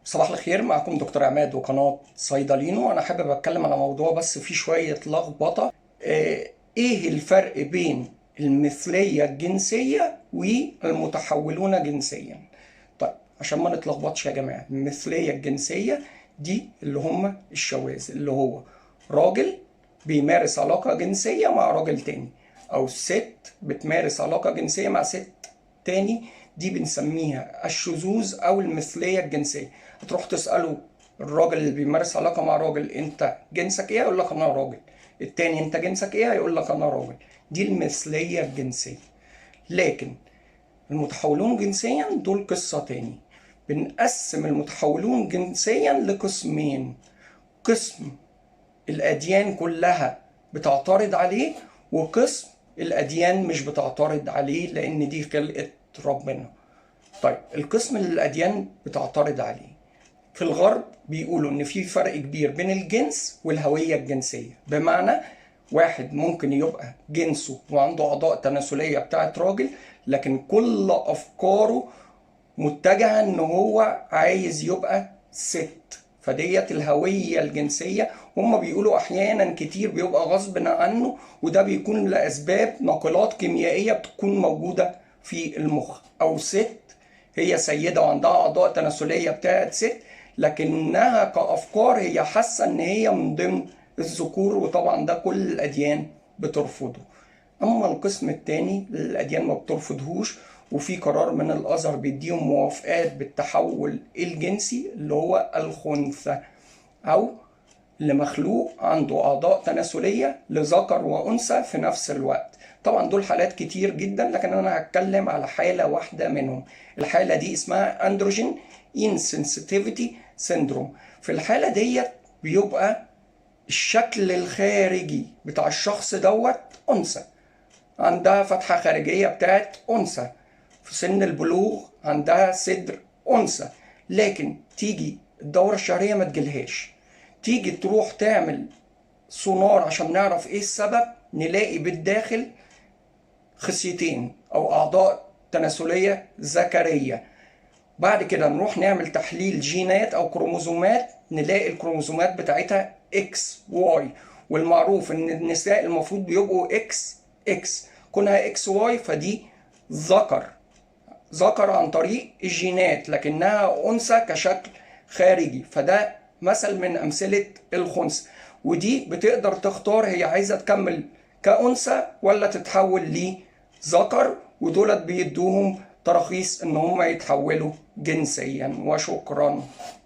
صباح الخير، معكم دكتور عماد وقناة صيدلينو. أنا حابب أتكلم على موضوع بس فيه شوية لخبطة. إيه الفرق بين المثلية الجنسية والمتحولون جنسيا؟ طيب، عشان ما نتلخبطش يا جماعة، المثلية الجنسية دي اللي هم الشواذ، اللي هو راجل بيمارس علاقة جنسية مع راجل تاني، أو ست بتمارس علاقة جنسية مع ست تاني. دي بنسميها الشذوذ أو المثلية الجنسية. هتروح تسأله الراجل اللي بيمارس علاقة مع راجل أنت جنسك إيه؟ هيقول لك أنا راجل. التاني أنت جنسك إيه؟ هيقول لك أنا راجل. دي المثلية الجنسية. لكن المتحولون جنسيا دول قصة تاني. بنقسم المتحولون جنسيا لقسمين: قسم الأديان كلها بتعترض عليه، وقسم الأديان مش بتعترض عليه لأن دي خلقة ربنا. طيب، القسم اللي الأديان بتعترض عليه في الغرب بيقولوا إن في فرق كبير بين الجنس والهوية الجنسية. بمعنى، واحد ممكن يبقى جنسه وعنده أعضاء تناسلية بتاعت راجل، لكن كل أفكاره متجهة إن هو عايز يبقى ست، فديت الهوية الجنسية. هم بيقولوا أحيانا كتير بيبقى غصب عنه، وده بيكون لأسباب ناقلات كيميائية بتكون موجودة في المخ. أو ست هي سيدة وعندها أعضاء تناسلية بتاعت ست، لكنها كأفكار هي حاسة إن هي من ضمن الذكور، وطبعا ده كل الأديان بترفضه. أما القسم التاني الأديان ما بترفضهوش، وفي قرار من الأزهر بيديهم موافقات بالتحول الجنسي، اللي هو الخنثى، أو لمخلوق عنده أعضاء تناسلية لذكر وأنثى في نفس الوقت. طبعا دول حالات كتير جدا، لكن أنا هتكلم على حالة واحدة منهم. الحالة دي اسمها أندروجين انسنسيتيفيتي سيندروم. في الحالة ديت بيبقى الشكل الخارجي بتاع الشخص دوت أنثى، عندها فتحة خارجية بتاعت أنثى، في سن البلوغ عندها صدر أنثى، لكن تيجي الدورة الشهرية ما تجيلهاش. تيجي تروح تعمل سونار عشان نعرف ايه السبب، نلاقي بالداخل خصيتين أو أعضاء تناسلية ذكرية. بعد كده نروح نعمل تحليل جينات أو كروموزومات، نلاقي الكروموزومات بتاعتها اكس واي. والمعروف ان النساء المفروض بيبقوا اكس اكس، كونها اكس واي فدي ذكر، ذكر عن طريق الجينات، لكنها انثى كشكل خارجي، فده مثل من امثله الخنثى. ودي بتقدر تختار هي عايزه تكمل كانثى ولا تتحول لذكر، ودولت بيدوهم تراخيص ان هم يتحولوا جنسيا. وشكرا.